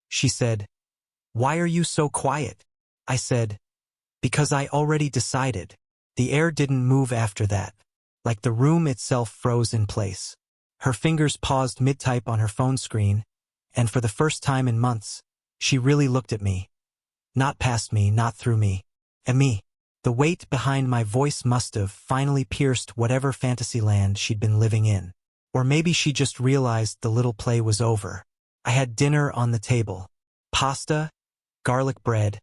She said, "Why are you so quiet?" I said, "Because I already decided." The air didn't move after that. Like the room itself froze in place. Her fingers paused mid-type on her phone screen, and for the first time in months, she really looked at me. Not past me, not through me. At me. The weight behind my voice must have finally pierced whatever fantasy land she'd been living in. Or maybe she just realized the little play was over. I had dinner on the table. Pasta, garlic bread,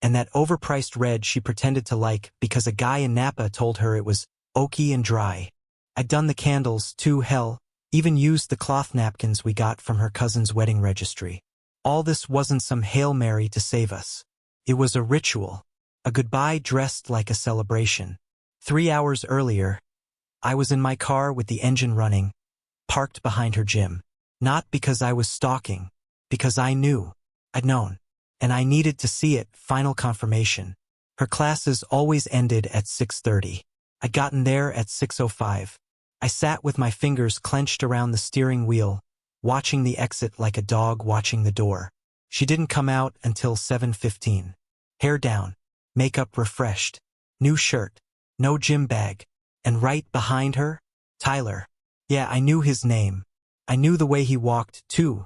and that overpriced red she pretended to like because a guy in Napa told her it was oaky and dry. I'd done the candles, too, hell, even used the cloth napkins we got from her cousin's wedding registry. All this wasn't some Hail Mary to save us. It was a ritual, a goodbye dressed like a celebration. 3 hours earlier, I was in my car with the engine running, parked behind her gym. Not because I was stalking, because I knew. I'd known. And I needed to see it, final confirmation. Her classes always ended at 6:30. I'd gotten there at 6:05. I sat with my fingers clenched around the steering wheel, watching the exit like a dog watching the door. She didn't come out until 7:15. Hair down, makeup refreshed, new shirt, no gym bag, and right behind her, Tyler. Yeah, I knew his name. I knew the way he walked, too,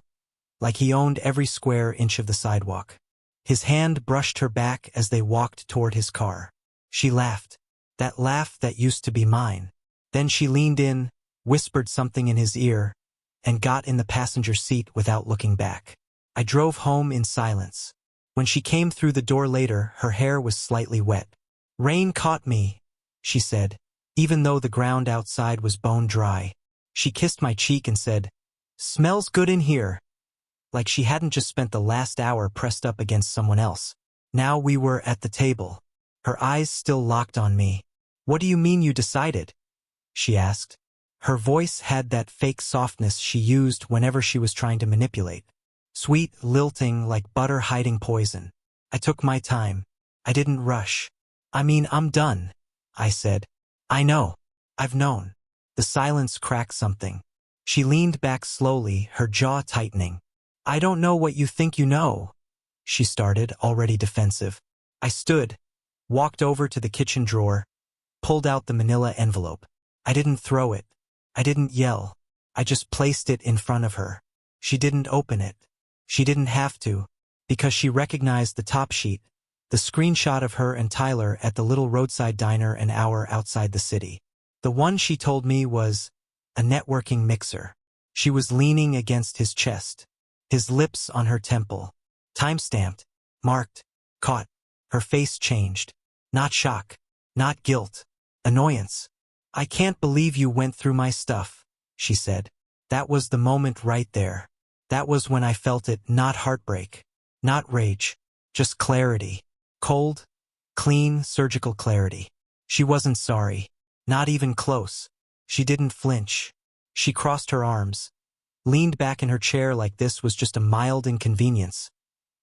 like he owned every square inch of the sidewalk. His hand brushed her back as they walked toward his car. She laughed, that laugh that used to be mine. Then she leaned in, whispered something in his ear, and got in the passenger seat without looking back. I drove home in silence. When she came through the door later, her hair was slightly wet. "Rain caught me," she said, even though the ground outside was bone dry. She kissed my cheek and said, "Smells good in here." Like she hadn't just spent the last hour pressed up against someone else. Now we were at the table. Her eyes still locked on me. "What do you mean you decided?" she asked. Her voice had that fake softness she used whenever she was trying to manipulate. Sweet, lilting like butter hiding poison. I took my time. I didn't rush. "I mean, I'm done," I said. "I know. I've known." The silence cracked something. She leaned back slowly, her jaw tightening. "I don't know what you think you know," she started, already defensive. I stood, walked over to the kitchen drawer, pulled out the manila envelope. I didn't throw it. I didn't yell. I just placed it in front of her. She didn't open it. She didn't have to, because she recognized the top sheet, the screenshot of her and Tyler at the little roadside diner an hour outside the city. The one she told me was a networking mixer. She was leaning against his chest, his lips on her temple. Timestamped, marked, caught. Her face changed. Not shock, not guilt, annoyance. "I can't believe you went through my stuff," she said. That was the moment right there. That was when I felt it, not heartbreak, not rage, just clarity. Cold, clean, surgical clarity. She wasn't sorry, not even close. She didn't flinch. She crossed her arms, leaned back in her chair like this was just a mild inconvenience,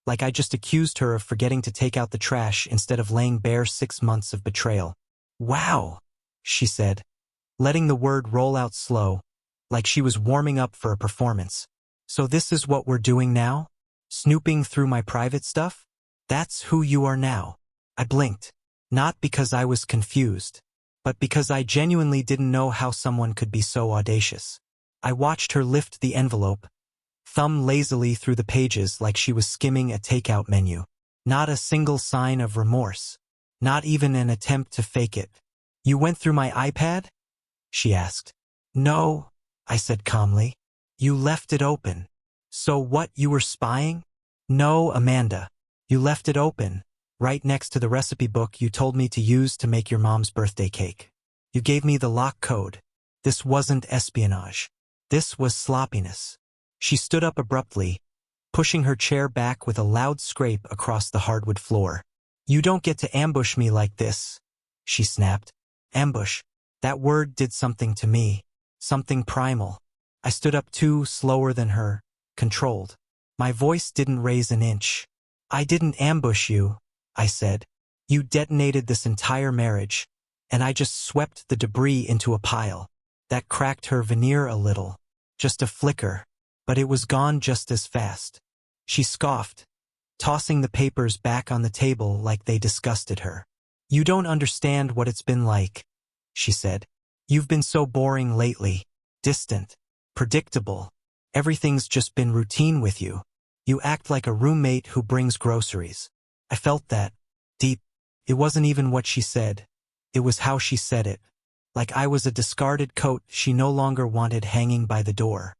like I just accused her of forgetting to take out the trash instead of laying bare 6 months of betrayal. "Wow," she said, letting the word roll out slow, like she was warming up for a performance. "So this is what we're doing now? Snooping through my private stuff? That's who you are now." I blinked, not because I was confused, but because I genuinely didn't know how someone could be so audacious. I watched her lift the envelope, thumb lazily through the pages like she was skimming a takeout menu. Not a single sign of remorse, not even an attempt to fake it. "You went through my iPad?" she asked. "No," I said calmly. "You left it open." "So what, you were spying?" "No, Amanda. You left it open, right next to the recipe book you told me to use to make your mom's birthday cake. You gave me the lock code. This wasn't espionage. This was sloppiness." She stood up abruptly, pushing her chair back with a loud scrape across the hardwood floor. "You don't get to ambush me like this," she snapped. Ambush. That word did something to me, something primal. I stood up too, slower than her, controlled. My voice didn't raise an inch. "I didn't ambush you," I said. "You detonated this entire marriage, and I just swept the debris into a pile." That cracked her veneer a little. Just a flicker. But it was gone just as fast. She scoffed, tossing the papers back on the table like they disgusted her. You don't understand what it's been like, she said. You've been so boring lately, distant, predictable. Everything's just been routine with you. You act like a roommate who brings groceries. I felt that, deep. It wasn't even what she said. It was how she said it. Like I was a discarded coat she no longer wanted hanging by the door.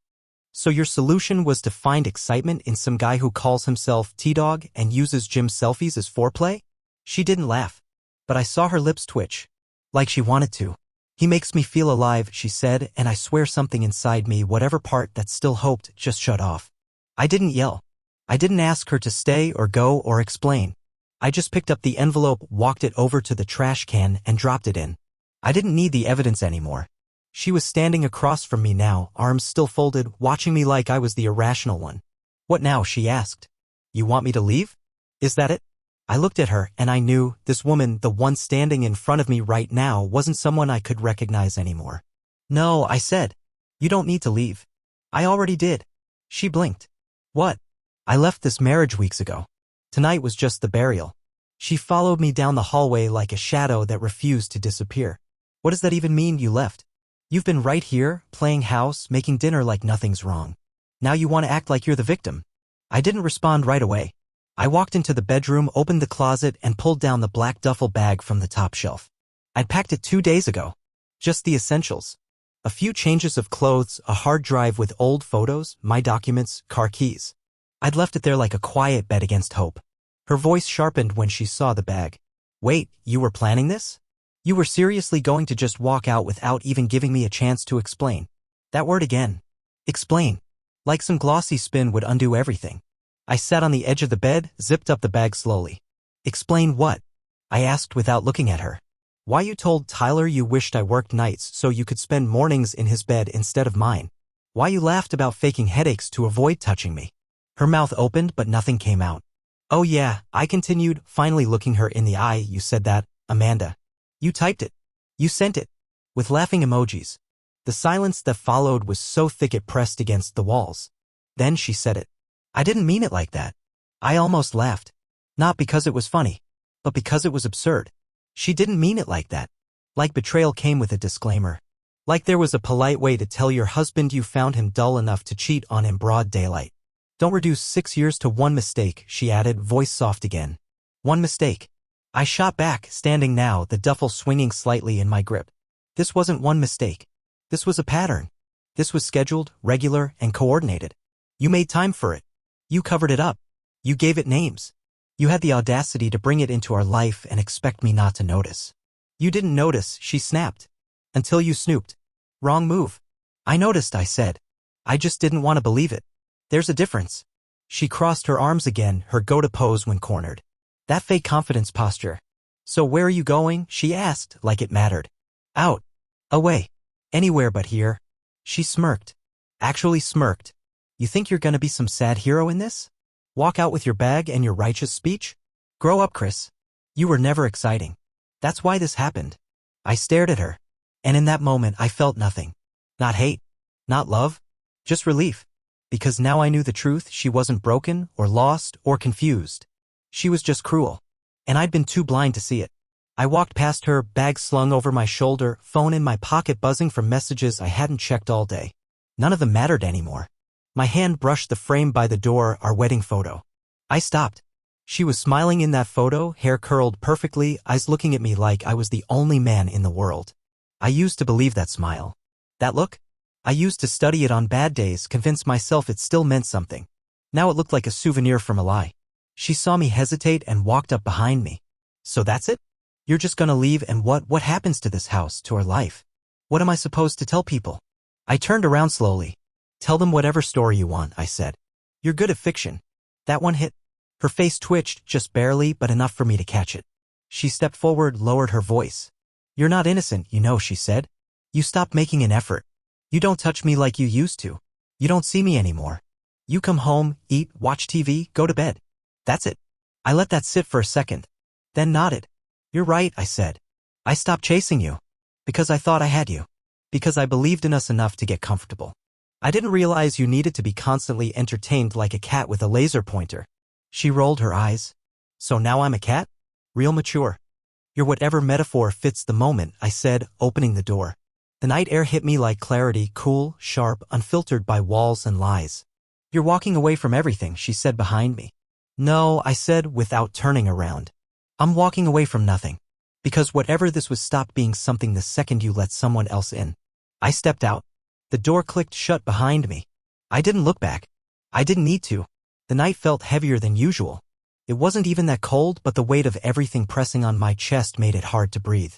So your solution was to find excitement in some guy who calls himself T-Dog and uses gym selfies as foreplay? She didn't laugh, but I saw her lips twitch, like she wanted to. He makes me feel alive, she said, and I swear something inside me, whatever part that still hoped, just shut off. I didn't yell. I didn't ask her to stay or go or explain. I just picked up the envelope, walked it over to the trash can, and dropped it in. I didn't need the evidence anymore. She was standing across from me now, arms still folded, watching me like I was the irrational one. What now? She asked. You want me to leave? Is that it? I looked at her, and I knew this woman, the one standing in front of me right now, wasn't someone I could recognize anymore. No, I said. You don't need to leave. I already did. She blinked. What? I left this marriage weeks ago. Tonight was just the burial. She followed me down the hallway like a shadow that refused to disappear. What does that even mean, you left? You've been right here, playing house, making dinner like nothing's wrong. Now you want to act like you're the victim. I didn't respond right away. I walked into the bedroom, opened the closet, and pulled down the black duffel bag from the top shelf. I'd packed it 2 days ago. Just the essentials. A few changes of clothes, a hard drive with old photos, my documents, car keys. I'd left it there like a quiet bet against hope. Her voice sharpened when she saw the bag. Wait, you were planning this? You were seriously going to just walk out without even giving me a chance to explain? That word again. Explain. Like some glossy spin would undo everything. I sat on the edge of the bed, zipped up the bag slowly. Explain what? I asked without looking at her. Why you told Tyler you wished I worked nights so you could spend mornings in his bed instead of mine. Why you laughed about faking headaches to avoid touching me. Her mouth opened but nothing came out. Oh yeah, I continued, finally looking her in the eye. You said that, Amanda. You typed it. You sent it. With laughing emojis. The silence that followed was so thick it pressed against the walls. Then she said it. I didn't mean it like that. I almost laughed. Not because it was funny, but because it was absurd. She didn't mean it like that. Like betrayal came with a disclaimer. Like there was a polite way to tell your husband you found him dull enough to cheat on in broad daylight. Don't reduce 6 years to one mistake, she added, voice soft again. One mistake. I shot back, standing now, the duffel swinging slightly in my grip. This wasn't one mistake. This was a pattern. This was scheduled, regular, and coordinated. You made time for it. You covered it up. You gave it names. You had the audacity to bring it into our life and expect me not to notice. You didn't notice, she snapped. Until you snooped. Wrong move. I noticed, I said. I just didn't want to believe it. There's a difference. She crossed her arms again, her go-to pose when cornered. That fake confidence posture. So where are you going? She asked, like it mattered. Out. Away. Anywhere but here. She smirked. Actually smirked. You think you're gonna be some sad hero in this? Walk out with your bag and your righteous speech? Grow up, Chris. You were never exciting. That's why this happened. I stared at her. And in that moment I felt nothing. Not hate. Not love. Just relief. Because now I knew the truth. She wasn't broken, or lost, or confused. She was just cruel. And I'd been too blind to see it. I walked past her, bag slung over my shoulder, phone in my pocket buzzing from messages I hadn't checked all day. None of them mattered anymore. My hand brushed the frame by the door, our wedding photo. I stopped. She was smiling in that photo, hair curled perfectly, eyes looking at me like I was the only man in the world. I used to believe that smile. That look? I used to study it on bad days, convince myself it still meant something. Now it looked like a souvenir from a lie. She saw me hesitate and walked up behind me. So that's it? You're just gonna leave, and what happens to this house, to our life? What am I supposed to tell people? I turned around slowly. Tell them whatever story you want, I said. You're good at fiction. That one hit. Her face twitched, just barely, but enough for me to catch it. She stepped forward, lowered her voice. You're not innocent, you know, she said. You stopped making an effort. You don't touch me like you used to. You don't see me anymore. You come home, eat, watch TV, go to bed. That's it. I let that sit for a second. Then nodded. You're right, I said. I stopped chasing you. Because I thought I had you. Because I believed in us enough to get comfortable. I didn't realize you needed to be constantly entertained like a cat with a laser pointer. She rolled her eyes. So now I'm a cat? Real mature. You're whatever metaphor fits the moment, I said, opening the door. The night air hit me like clarity, cool, sharp, unfiltered by walls and lies. You're walking away from everything, she said behind me. No, I said without turning around. I'm walking away from nothing. Because whatever this was stopped being something the second you let someone else in. I stepped out. The door clicked shut behind me. I didn't look back. I didn't need to. The night felt heavier than usual. It wasn't even that cold, but the weight of everything pressing on my chest made it hard to breathe.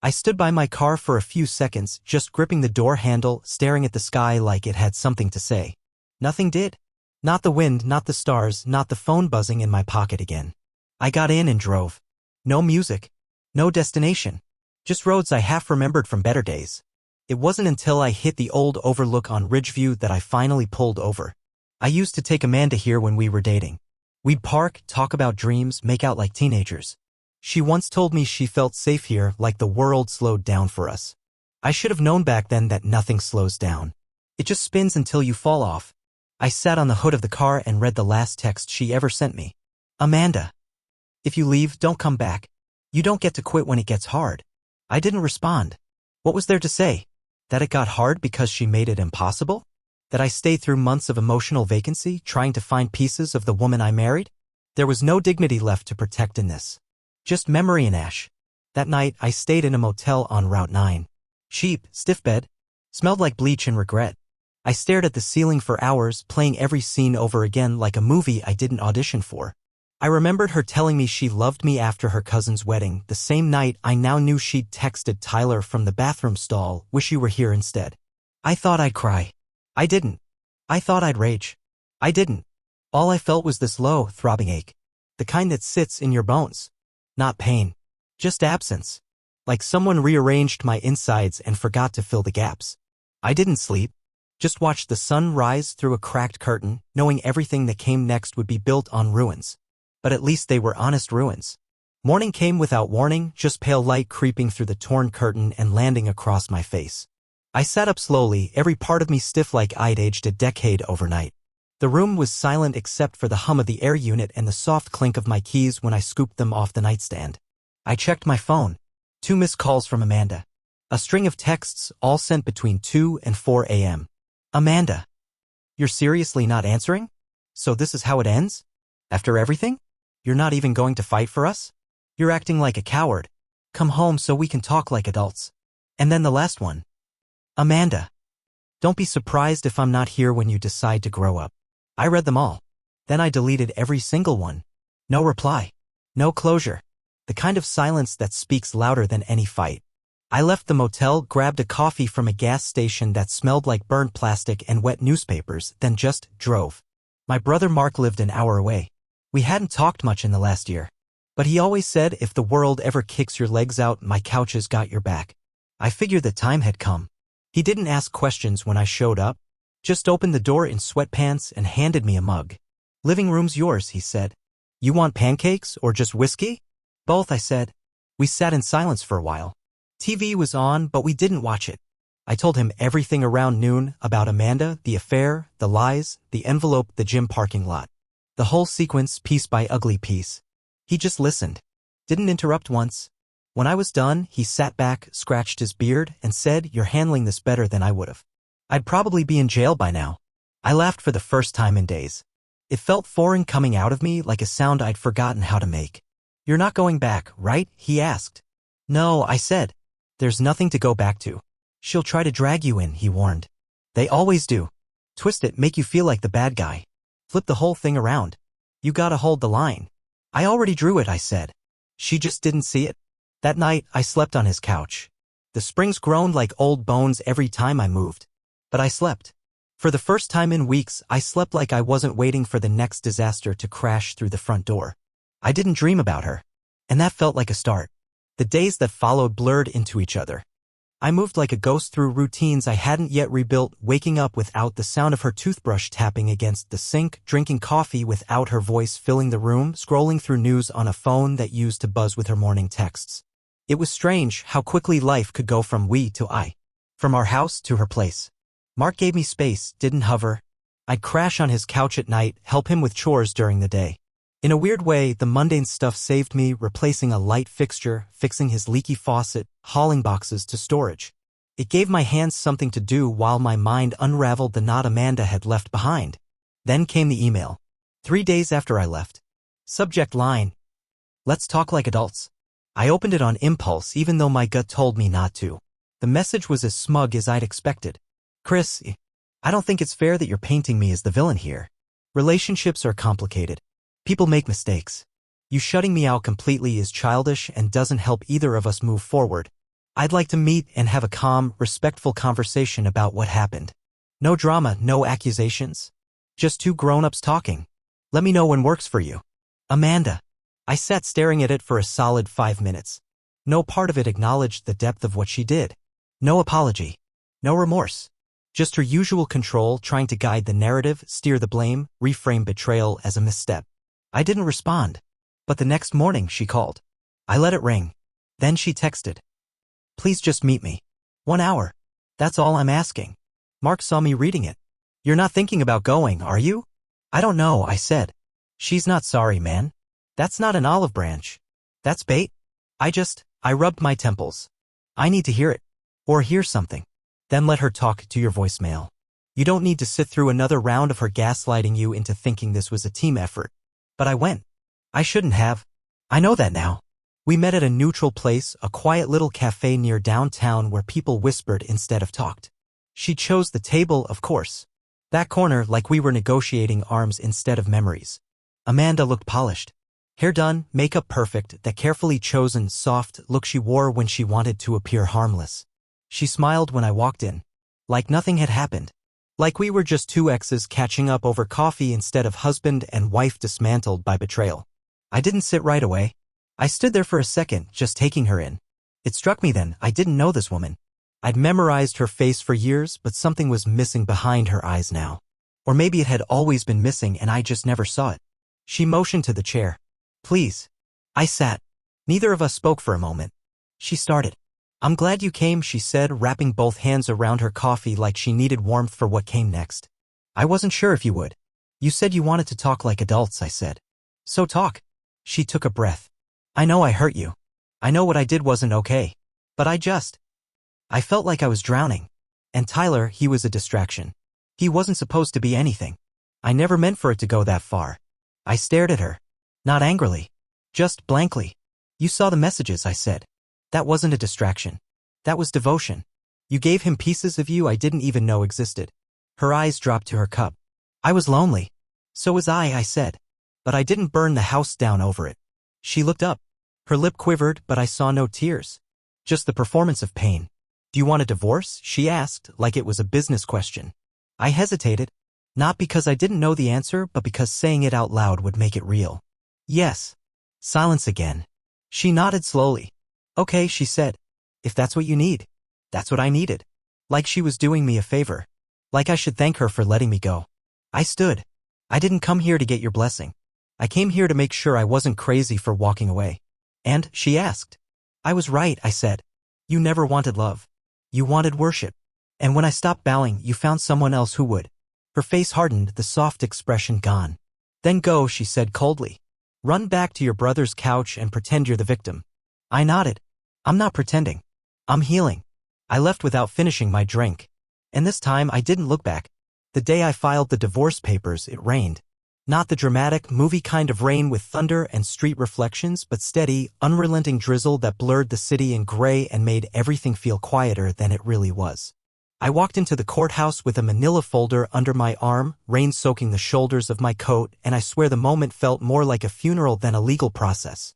I stood by my car for a few seconds, just gripping the door handle, staring at the sky like it had something to say. Nothing did. Not the wind, not the stars, not the phone buzzing in my pocket again. I got in and drove. No music. No destination. Just roads I half remembered from better days. It wasn't until I hit the old overlook on Ridgeview that I finally pulled over. I used to take Amanda here when we were dating. We'd park, talk about dreams, make out like teenagers. She once told me she felt safe here, like the world slowed down for us. I should have known back then that nothing slows down. It just spins until you fall off. I sat on the hood of the car and read the last text she ever sent me. Amanda. If you leave, don't come back. You don't get to quit when it gets hard. I didn't respond. What was there to say? That it got hard because she made it impossible? That I stayed through months of emotional vacancy, trying to find pieces of the woman I married? There was no dignity left to protect in this. Just memory and ash. That night, I stayed in a motel on Route 9. Cheap, stiff bed. Smelled like bleach and regret. I stared at the ceiling for hours, playing every scene over again like a movie I didn't audition for. I remembered her telling me she loved me after her cousin's wedding. The same night, I now knew she'd texted Tyler from the bathroom stall, "Wish you were here instead." I thought I'd cry. I didn't. I thought I'd rage. I didn't. All I felt was this low, throbbing ache. The kind that sits in your bones. Not pain. Just absence. Like someone rearranged my insides and forgot to fill the gaps. I didn't sleep. Just watched the sun rise through a cracked curtain, knowing everything that came next would be built on ruins. But at least they were honest ruins. Morning came without warning, just pale light creeping through the torn curtain and landing across my face. I sat up slowly, every part of me stiff like I'd aged a decade overnight. The room was silent except for the hum of the air unit and the soft clink of my keys when I scooped them off the nightstand. I checked my phone. 2 missed calls from Amanda. A string of texts, all sent between 2 and 4 a.m. Amanda. You're seriously not answering? So this is how it ends? After everything? You're not even going to fight for us? You're acting like a coward. Come home so we can talk like adults. And then the last one. Amanda. Don't be surprised if I'm not here when you decide to grow up. I read them all. Then I deleted every single one. No reply. No closure. The kind of silence that speaks louder than any fight. I left the motel, grabbed a coffee from a gas station that smelled like burnt plastic and wet newspapers, then just drove. My brother Mark lived an hour away. We hadn't talked much in the last year. But he always said, if the world ever kicks your legs out, my couch has got your back. I figured the time had come. He didn't ask questions when I showed up. Just opened the door in sweatpants and handed me a mug. Living room's yours, he said. You want pancakes or just whiskey? Both, I said. We sat in silence for a while. TV was on, but we didn't watch it. I told him everything around noon about Amanda, the affair, the lies, the envelope, the gym parking lot. The whole sequence, piece by ugly piece. He just listened. Didn't interrupt once. When I was done, he sat back, scratched his beard, and said, "You're handling this better than I would have. I'd probably be in jail by now." I laughed for the first time in days. It felt foreign coming out of me, like a sound I'd forgotten how to make. "You're not going back, right?" he asked. "No," I said. "There's nothing to go back to. She'll try to drag you in," he warned. "They always do. Twist it, make you feel like the bad guy. Flip the whole thing around. You gotta hold the line." "I already drew it," I said. "She just didn't see it." That night, I slept on his couch. The springs groaned like old bones every time I moved. But I slept. For the first time in weeks, I slept like I wasn't waiting for the next disaster to crash through the front door. I didn't dream about her. And that felt like a start. The days that followed blurred into each other. I moved like a ghost through routines I hadn't yet rebuilt, waking up without the sound of her toothbrush tapping against the sink, drinking coffee without her voice filling the room, scrolling through news on a phone that used to buzz with her morning texts. It was strange how quickly life could go from we to I. From our house to her place. Mark gave me space, didn't hover. I'd crash on his couch at night, help him with chores during the day. In a weird way, the mundane stuff saved me, replacing a light fixture, fixing his leaky faucet, hauling boxes to storage. It gave my hands something to do while my mind unraveled the knot Amanda had left behind. Then came the email. 3 days after I left. Subject line: "Let's talk like adults." I opened it on impulse even though my gut told me not to. The message was as smug as I'd expected. "Chris, I don't think it's fair that you're painting me as the villain here. Relationships are complicated. People make mistakes. You shutting me out completely is childish and doesn't help either of us move forward. I'd like to meet and have a calm, respectful conversation about what happened. No drama, no accusations. Just two grown-ups talking. Let me know when works for you. Amanda." I sat staring at it for a solid 5 minutes. No part of it acknowledged the depth of what she did. No apology. No remorse. Just her usual control, trying to guide the narrative, steer the blame, reframe betrayal as a misstep. I didn't respond. But the next morning she called. I let it ring. Then she texted. "Please just meet me. 1 hour. That's all I'm asking." Mark saw me reading it. "You're not thinking about going, are you?" "I don't know," I said. "She's not sorry, man. That's not an olive branch. That's bait." I rubbed my temples. "I need to hear it. Or hear something. Then let her talk to your voicemail. You don't need to sit through another round of her gaslighting you into thinking this was a team effort." But I went. I shouldn't have. I know that now. We met at a neutral place, a quiet little cafe near downtown where people whispered instead of talked. She chose the table, of course. That corner, like we were negotiating arms instead of memories. Amanda looked polished. Hair done, makeup perfect, that carefully chosen, soft look she wore when she wanted to appear harmless. She smiled when I walked in. Like nothing had happened. Like we were just two exes catching up over coffee instead of husband and wife dismantled by betrayal. I didn't sit right away. I stood there for a second, just taking her in. It struck me then, I didn't know this woman. I'd memorized her face for years, but something was missing behind her eyes now. Or maybe it had always been missing and I just never saw it. She motioned to the chair. "Please." I sat. Neither of us spoke for a moment. She started. "I'm glad you came," she said, wrapping both hands around her coffee like she needed warmth for what came next. "I wasn't sure if you would. You said you wanted to talk like adults," I said. "So talk." She took a breath. "I know I hurt you. I know what I did wasn't okay. But I felt like I was drowning. And Tyler, he was a distraction. He wasn't supposed to be anything. I never meant for it to go that far." I stared at her. Not angrily. Just blankly. "You saw the messages," I said. "That wasn't a distraction. That was devotion. You gave him pieces of you I didn't even know existed." Her eyes dropped to her cup. "I was lonely. So was I said. But I didn't burn the house down over it." She looked up. Her lip quivered, but I saw no tears. Just the performance of pain. "Do you want a divorce?" she asked, like it was a business question. I hesitated. Not because I didn't know the answer, but because saying it out loud would make it real. "Yes." Silence again. She nodded slowly. "Okay," she said. "If that's what you need." That's what I needed. Like she was doing me a favor. Like I should thank her for letting me go. I stood. "I didn't come here to get your blessing. I came here to make sure I wasn't crazy for walking away." "And?" she asked. "I was right," I said. "You never wanted love. You wanted worship. And when I stopped bowing, you found someone else who would." Her face hardened, the soft expression gone. "Then go," she said coldly. "Run back to your brother's couch and pretend you're the victim." I nodded. "I'm not pretending. I'm healing." I left without finishing my drink. And this time I didn't look back. The day I filed the divorce papers, it rained. Not the dramatic, movie kind of rain with thunder and street reflections, but steady, unrelenting drizzle that blurred the city in gray and made everything feel quieter than it really was. I walked into the courthouse with a manila folder under my arm, rain soaking the shoulders of my coat, and I swear the moment felt more like a funeral than a legal process.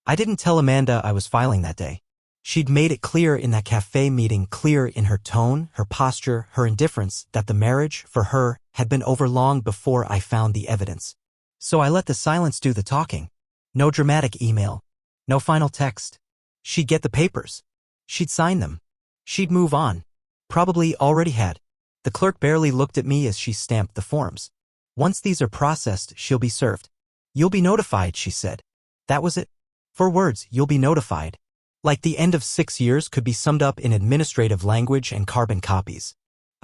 I didn't tell Amanda I was filing that day. She'd made it clear in that cafe meeting, clear in her tone, her posture, her indifference, that the marriage, for her, had been over long before I found the evidence. So I let the silence do the talking. No dramatic email. No final text. She'd get the papers. She'd sign them. She'd move on. Probably already had. The clerk barely looked at me as she stamped the forms. "Once these are processed, she'll be served. You'll be notified," she said. That was it. 4 words, "you'll be notified." Like the end of 6 years could be summed up in administrative language and carbon copies.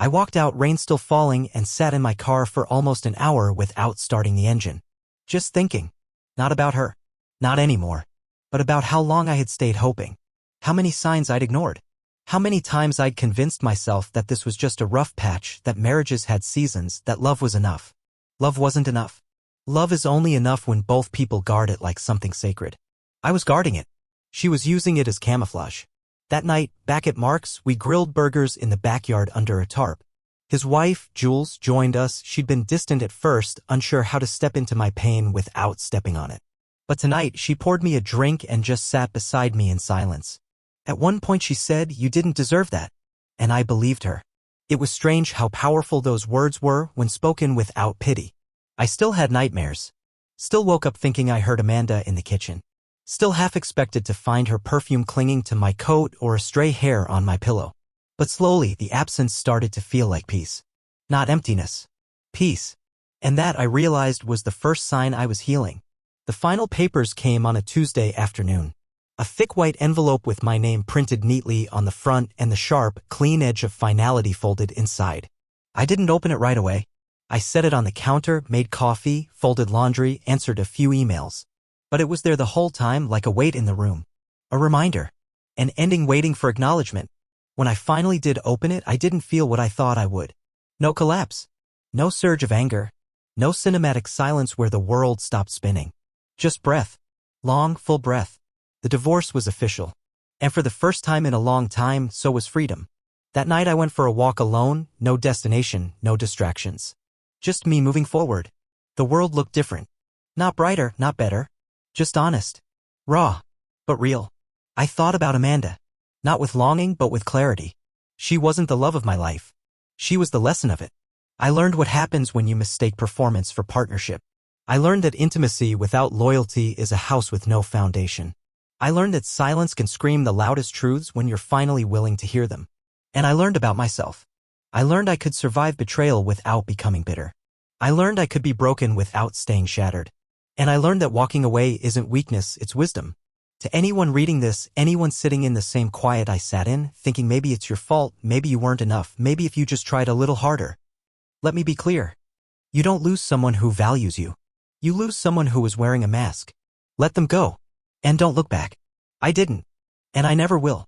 I walked out, rain still falling, and sat in my car for almost an hour without starting the engine. Just thinking. Not about her. Not anymore. But about how long I had stayed hoping. How many signs I'd ignored. How many times I'd convinced myself that this was just a rough patch, that marriages had seasons, that love was enough. Love wasn't enough. Love is only enough when both people guard it like something sacred. I was guarding it. She was using it as camouflage. That night, back at Mark's, we grilled burgers in the backyard under a tarp. His wife, Jules, joined us. She'd been distant at first, unsure how to step into my pain without stepping on it. But tonight, she poured me a drink and just sat beside me in silence. At one point she said, "You didn't deserve that." And I believed her. It was strange how powerful those words were when spoken without pity. I still had nightmares. Still woke up thinking I heard Amanda in the kitchen. Still half expected to find her perfume clinging to my coat or a stray hair on my pillow. But slowly, the absence started to feel like peace. Not emptiness. Peace. And that, I realized, was the first sign I was healing. The final papers came on a Tuesday afternoon. A thick white envelope with my name printed neatly on the front and the sharp, clean edge of finality folded inside. I didn't open it right away. I set it on the counter, made coffee, folded laundry, answered a few emails. But it was there the whole time, like a weight in the room. A reminder. An ending waiting for acknowledgement. When I finally did open it, I didn't feel what I thought I would. No collapse. No surge of anger. No cinematic silence where the world stopped spinning. Just breath. Long, full breath. The divorce was official. And for the first time in a long time, so was freedom. That night I went for a walk alone, no destination, no distractions. Just me moving forward. The world looked different. Not brighter, not better. Just honest. Raw. But real. I thought about Amanda. Not with longing, but with clarity. She wasn't the love of my life. She was the lesson of it. I learned what happens when you mistake performance for partnership. I learned that intimacy without loyalty is a house with no foundation. I learned that silence can scream the loudest truths when you're finally willing to hear them. And I learned about myself. I learned I could survive betrayal without becoming bitter. I learned I could be broken without staying shattered. And I learned that walking away isn't weakness, it's wisdom. To anyone reading this, anyone sitting in the same quiet I sat in, thinking maybe it's your fault, maybe you weren't enough, maybe if you just tried a little harder. Let me be clear. You don't lose someone who values you. You lose someone who is wearing a mask. Let them go. And don't look back. I didn't. And I never will.